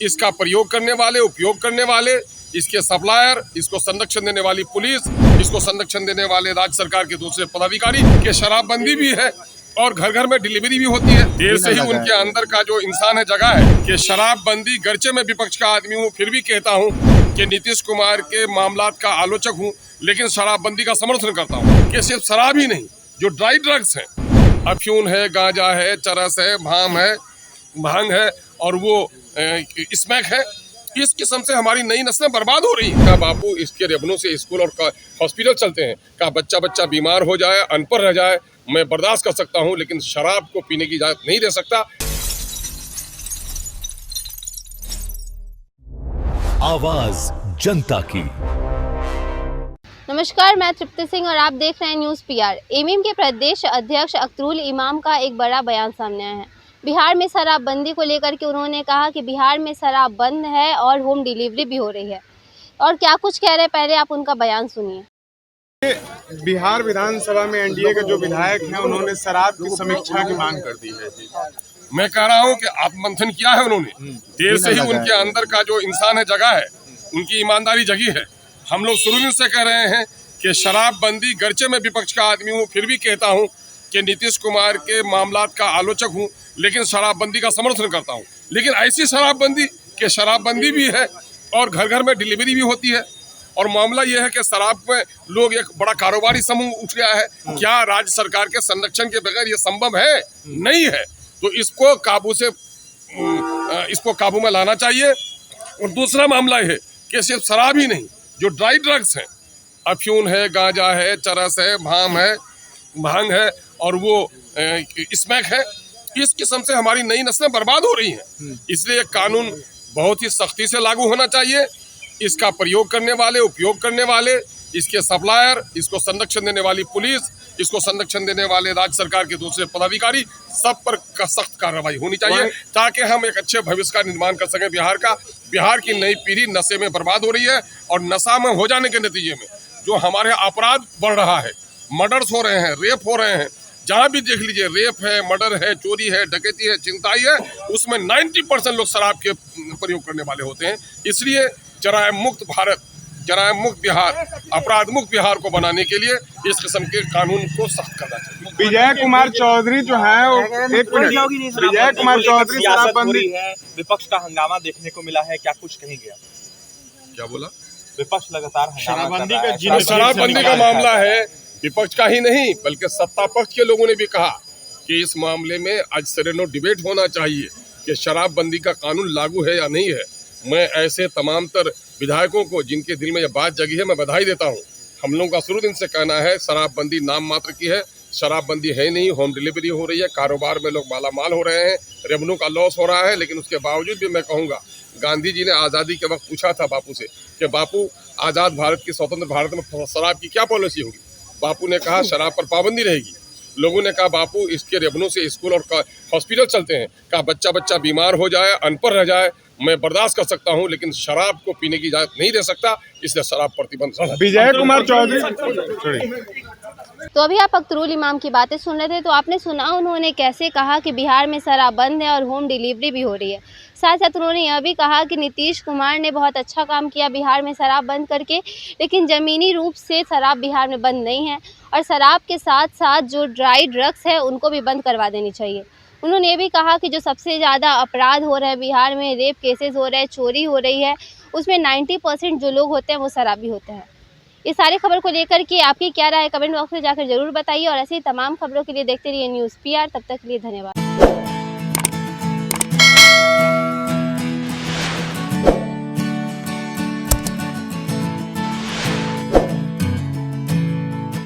इसका प्रयोग करने वाले, उपयोग करने वाले, इसके सप्लायर, इसको संरक्षण देने वाली पुलिस, इसको संरक्षण देने वाले राज्य सरकार के दूसरे पदाधिकारी के शराबबंदी भी है और घर घर में डिलीवरी भी होती है। देर से ही उनके अंदर का जो इंसान है जगह है कि शराबबंदी, गर्चे में विपक्ष का आदमी हूँ फिर भी कहता हूँ कि नीतीश कुमार के मामलात का आलोचक हूँ, लेकिन शराबबंदी का समर्थन करता हूँ कि सिर्फ शराब ही नहीं, जो ड्राई ड्रग्स हैं, अफ्यून है, गांजा है, चरस है, भांग है और वो स्मैक है, इस किस्म से हमारी नई नस्लें बर्बाद हो रही हैं। का बापू इसके रेवन्यू से स्कूल और हॉस्पिटल चलते हैं, का बच्चा बीमार हो जाए, अनपढ़ रह जाए, मैं बर्दाश्त कर सकता हूं, लेकिन शराब को पीने की इजाजत नहीं दे सकता। आवाज जनता की। नमस्कार, मैं तृप्ति सिंह और आप देख रहे हैं न्यूज़ पीआर। एमएम के प्रदेश अध्यक्ष अख्तरुल इमाम का एक बड़ा बयान सामने आया है। बिहार में शराबबंदी को लेकर के उन्होंने कहा कि बिहार में शराब बंद है और होम डिलीवरी भी हो रही है। और क्या कुछ कह रहे हैं, पहले आप उनका बयान सुनिए। बिहार विधानसभा में एनडीए के जो विधायक हैं उन्होंने शराब की समीक्षा की मांग कर दी है। मैं कह रहा हूं कि आत्ममंथन किया है उन्होंने। देर से ही उनके अंदर का जो इंसान है जगह है, उनकी ईमानदारी जगी है। हम लोग शुरू से कह रहे हैं कि शराबबंदी, गर्चे में विपक्ष का आदमी हूँ फिर भी कहता हूँ कि नीतीश कुमार के मामलात का आलोचक हूँ, लेकिन शराबबंदी का समर्थन करता हूँ। लेकिन ऐसी शराबबंदी कि शराबबंदी भी है और घर घर में डिलीवरी भी होती है। और मामला यह है कि शराब में लोग एक बड़ा कारोबारी समूह उठ गया है। क्या राज्य सरकार के संरक्षण के बगैर ये संभव है? नहीं है। तो इसको काबू में लाना चाहिए। और दूसरा मामला है कि सिर्फ शराब ही नहीं, जो ड्राई ड्रग्स हैं, अफ्यून है, गांजा है, चरस है, भांग है और वो स्मैक है, इस किस्म से हमारी नई नस्लें बर्बाद हो रही हैं। इसलिए कानून बहुत ही सख्ती से लागू होना चाहिए। इसका प्रयोग करने वाले, उपयोग करने वाले, इसके सप्लायर, इसको संरक्षण देने वाली पुलिस, इसको संरक्षण देने वाले राज्य सरकार के दूसरे पदाधिकारी, सब पर सख्त कार्रवाई होनी चाहिए ताकि हम एक अच्छे भविष्य का निर्माण कर सकें। बिहार की नई पीढ़ी नशे में बर्बाद हो रही है और नशा में हो जाने के नतीजे में जो हमारे अपराध बढ़ रहा है, मर्डर्स हो रहे हैं, रेप हो रहे हैं, जहाँ भी देख लीजिए रेप है, मर्डर है, चोरी है, डकैती है, चिंताई है, उसमें 90% लोग शराब के प्रयोग करने वाले होते हैं। इसलिए जराइम मुक्त भारत, जराइम मुक्त बिहार, अपराध मुक्त बिहार को बनाने के लिए इस किस्म के कानून को सख्त करना चाहिए। विजय कुमार चौधरी जो है, विजय कुमार चौधरी शराबबंदी है, विपक्ष का हंगामा देखने को मिला है, क्या कुछ कहेंगे आप? क्या बोला? विपक्ष लगातार शराबबंदी का मामला है, विपक्ष का ही नहीं बल्कि सत्ता पक्ष के लोगों ने भी कहा कि इस मामले में आज सरेनो डिबेट होना चाहिए कि शराबबंदी का कानून लागू है या नहीं है। मैं ऐसे तमाम तर विधायकों को जिनके दिल में यह बात जगी है, मैं बधाई देता हूं। हम लोगों का शुरू दिन से कहना है शराबबंदी नाम मात्र की है, शराबबंदी है नहीं, होम डिलीवरी हो रही है, कारोबार में लोग मालामाल हो रहे हैं, रेवेन्यू का लॉस हो रहा है। लेकिन उसके बावजूद भी मैं कहूँगा, गांधी जी ने आज़ादी के वक्त पूछा था बापू से कि बापू आज़ाद भारत की, स्वतंत्र भारत में शराब की क्या पॉलिसी होगी? बापू ने कहा शराब पर पाबंदी रहेगी। लोगों ने कहा बापू इसके रेवन्यू से स्कूल और हॉस्पिटल चलते हैं, का बच्चा बीमार हो जाए, अनपढ़ रह जाए, मैं बर्दाश्त कर सकता हूं, लेकिन शराब को पीने की इजाजत नहीं दे सकता। इसलिए शराब प्रतिबंध। विजय कुमार चौधरी। तो अभी आप अख्तरुल इमाम की बातें सुन रहे थे, तो आपने सुना उन्होंने कैसे कहा कि बिहार में शराब बंद है और होम डिलीवरी भी हो रही है। साथ साथ उन्होंने यह भी कहा कि नीतीश कुमार ने बहुत अच्छा काम किया बिहार में शराब बंद करके, लेकिन ज़मीनी रूप से शराब बिहार में बंद नहीं है और शराब के साथ साथ जो ड्राई ड्रग्स है उनको भी बंद करवा देनी चाहिए। उन्होंने ये भी कहा कि जो सबसे ज़्यादा अपराध हो रहे हैं बिहार में, रेप केसेस हो रहे हैं, चोरी हो रही है, उसमें 90% जो लोग होते हैं वो शराबी होते हैं। इस सारी खबर को लेकर के आपकी क्या राय है, कमेंट बॉक्स में जाकर जरूर बताइए और ऐसी तमाम खबरों के लिए देखते रहिए न्यूज़ पीआर। तब तक के लिए धन्यवाद।